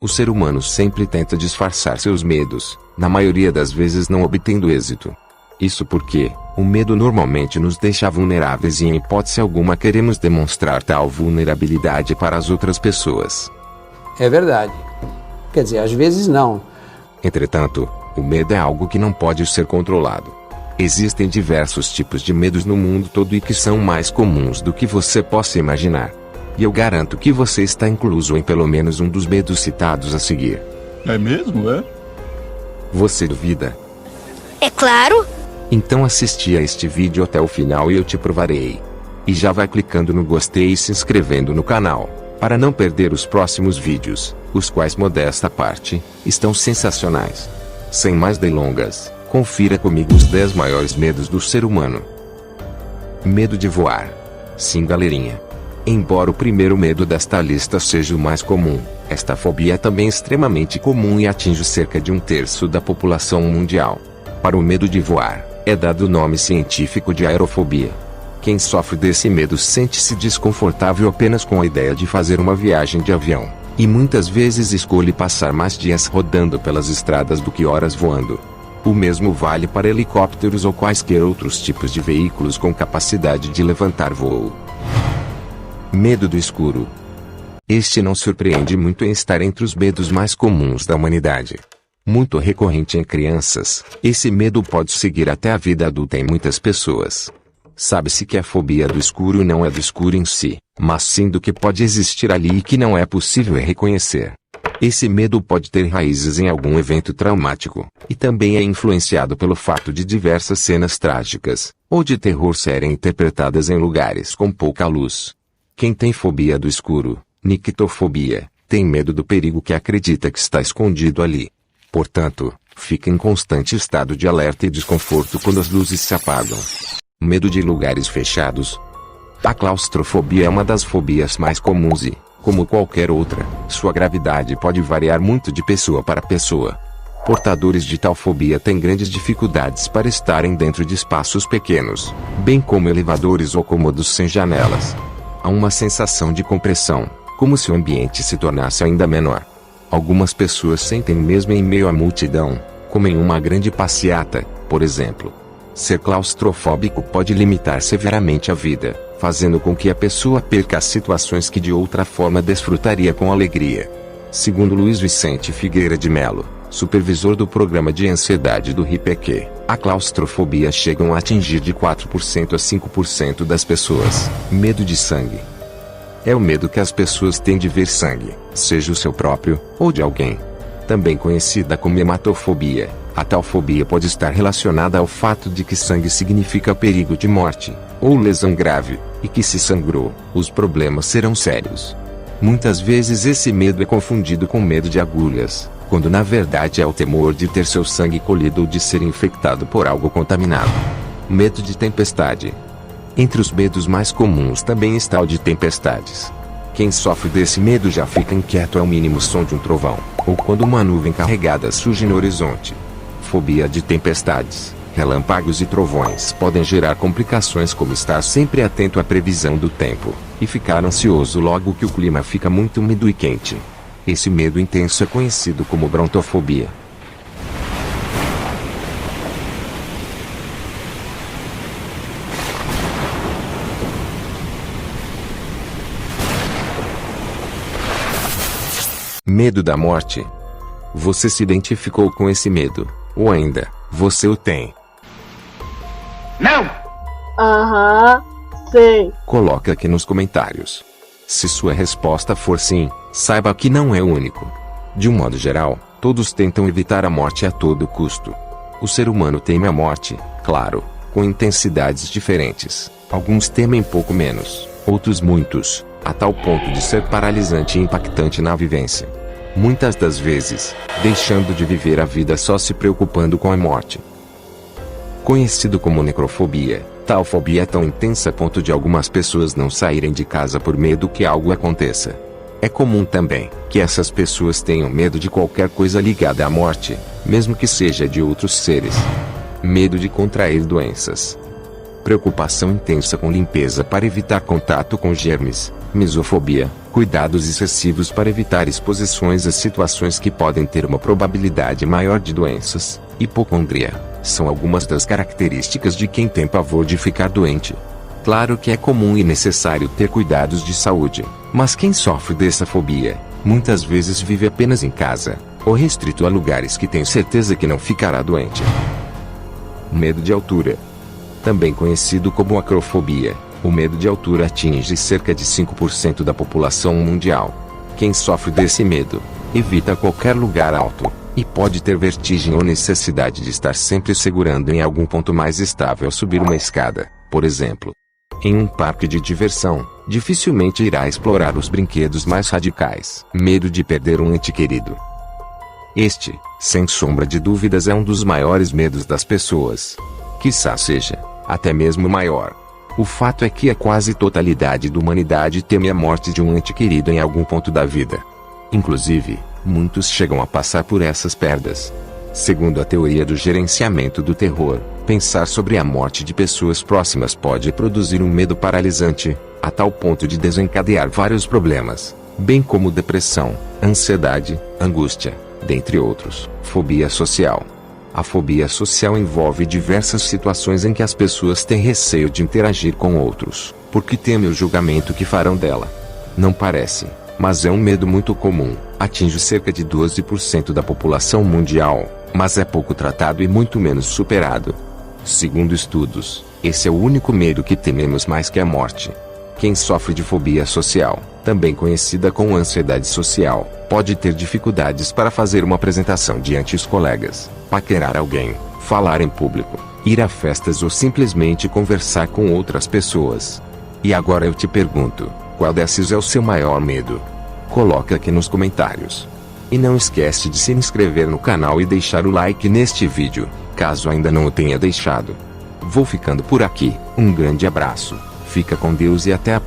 O ser humano sempre tenta disfarçar seus medos, na maioria das vezes não obtendo êxito. Isso porque, o medo normalmente nos deixa vulneráveis e em hipótese alguma queremos demonstrar tal vulnerabilidade para as outras pessoas. É verdade. Quer dizer, às vezes não. Entretanto, o medo é algo que não pode ser controlado. Existem diversos tipos de medos no mundo todo e que são mais comuns do que você possa imaginar. E eu garanto que você está incluso em pelo menos um dos medos citados a seguir. É mesmo, é? Você duvida? É claro. Então assiste a este vídeo até o final e eu te provarei. E já vai clicando no gostei e se inscrevendo no canal, para não perder os próximos vídeos, os quais, modesta parte, estão sensacionais. Sem mais delongas, confira comigo os 10 maiores medos do ser humano. Medo de voar. Sim, galerinha. Embora o primeiro medo desta lista seja o mais comum, esta fobia é também extremamente comum e atinge cerca de 1/3 da população mundial. Para o medo de voar, é dado o nome científico de aerofobia. Quem sofre desse medo sente-se desconfortável apenas com a ideia de fazer uma viagem de avião, e muitas vezes escolhe passar mais dias rodando pelas estradas do que horas voando. O mesmo vale para helicópteros ou quaisquer outros tipos de veículos com capacidade de levantar voo. Medo do escuro. Este não surpreende muito em estar entre os medos mais comuns da humanidade. Muito recorrente em crianças, esse medo pode seguir até a vida adulta em muitas pessoas. Sabe-se que a fobia do escuro não é do escuro em si, mas sim do que pode existir ali e que não é possível reconhecer. Esse medo pode ter raízes em algum evento traumático, e também é influenciado pelo fato de diversas cenas trágicas, ou de terror serem interpretadas em lugares com pouca luz. Quem tem fobia do escuro, nictofobia, tem medo do perigo que acredita que está escondido ali. Portanto, fica em constante estado de alerta e desconforto quando as luzes se apagam. Medo de lugares fechados. A claustrofobia é uma das fobias mais comuns e, como qualquer outra, sua gravidade pode variar muito de pessoa para pessoa. Portadores de tal fobia têm grandes dificuldades para estarem dentro de espaços pequenos, bem como elevadores ou cômodos sem janelas. Há uma sensação de compressão, como se o ambiente se tornasse ainda menor. Algumas pessoas sentem mesmo em meio à multidão, como em uma grande passeata, por exemplo. Ser claustrofóbico pode limitar severamente a vida, fazendo com que a pessoa perca as situações que de outra forma desfrutaria com alegria. Segundo Luiz Vicente Figueira de Melo, supervisor do programa de ansiedade do RIPEQ, a claustrofobia chega a atingir de 4% a 5% das pessoas. Medo de sangue. É o medo que as pessoas têm de ver sangue, seja o seu próprio, ou de alguém. Também conhecida como hematofobia, a tal fobia pode estar relacionada ao fato de que sangue significa perigo de morte, ou lesão grave, e que se sangrou, os problemas serão sérios. Muitas vezes esse medo é confundido com medo de agulhas, quando na verdade é o temor de ter seu sangue colhido ou de ser infectado por algo contaminado. Medo de tempestade. Entre os medos mais comuns também está o de tempestades. Quem sofre desse medo já fica inquieto ao mínimo som de um trovão, ou quando uma nuvem carregada surge no horizonte. Fobia de tempestades, relâmpagos e trovões podem gerar complicações como estar sempre atento à previsão do tempo, e ficar ansioso logo que o clima fica muito úmido e quente. Esse medo intenso é conhecido como brontofobia. Medo da morte. Você se identificou com esse medo, ou ainda, você o tem? Não! Aham, sei. Coloca aqui nos comentários. Se sua resposta for sim, saiba que não é o único. De um modo geral, todos tentam evitar a morte a todo custo. O ser humano teme a morte, claro, com intensidades diferentes. Alguns temem pouco menos, outros muitos, a tal ponto de ser paralisante e impactante na vivência. Muitas das vezes, deixando de viver a vida só se preocupando com a morte. Conhecido como necrofobia, tal fobia é tão intensa a ponto de algumas pessoas não saírem de casa por medo que algo aconteça. É comum também que essas pessoas tenham medo de qualquer coisa ligada à morte, mesmo que seja de outros seres. Medo de contrair doenças. preocupação intensa com limpeza para evitar contato com germes, mesofobia, cuidados excessivos para evitar exposições a situações que podem ter uma probabilidade maior de doenças, hipocondria, são algumas das características de quem tem pavor de ficar doente. Claro que é comum e necessário ter cuidados de saúde, mas quem sofre dessa fobia, muitas vezes vive apenas em casa, ou restrito a lugares que tem certeza que não ficará doente. Medo de altura. Também conhecido como acrofobia, o medo de altura atinge cerca de 5% da população mundial. Quem sofre desse medo, evita qualquer lugar alto, e pode ter vertigem ou necessidade de estar sempre segurando em algum ponto mais estável ao subir uma escada, por exemplo. Em um parque de diversão, dificilmente irá explorar os brinquedos mais radicais. Medo de perder um ente querido. Este, sem sombra de dúvidas, é um dos maiores medos das pessoas. Quiçá seja, até mesmo maior. O fato é que a quase totalidade da humanidade teme a morte de um ente querido em algum ponto da vida. Inclusive, muitos chegam a passar por essas perdas. Segundo a teoria do gerenciamento do terror, pensar sobre a morte de pessoas próximas pode produzir um medo paralisante, a tal ponto de desencadear vários problemas, bem como depressão, ansiedade, angústia, dentre outros. Fobia social. A fobia social envolve diversas situações em que as pessoas têm receio de interagir com outros, porque temem o julgamento que farão dela. Não parece, mas é um medo muito comum, atinge cerca de 12% da população mundial, mas é pouco tratado e muito menos superado. Segundo estudos, esse é o único medo que tememos mais que a morte. Quem sofre de fobia social, também conhecida como ansiedade social, pode ter dificuldades para fazer uma apresentação diante dos colegas, paquerar alguém, falar em público, ir a festas ou simplesmente conversar com outras pessoas. E agora eu te pergunto, qual desses é o seu maior medo? Coloca aqui nos comentários. E não esquece de se inscrever no canal e deixar o like neste vídeo, caso ainda não o tenha deixado. Vou ficando por aqui, um grande abraço, fica com Deus e até a próxima.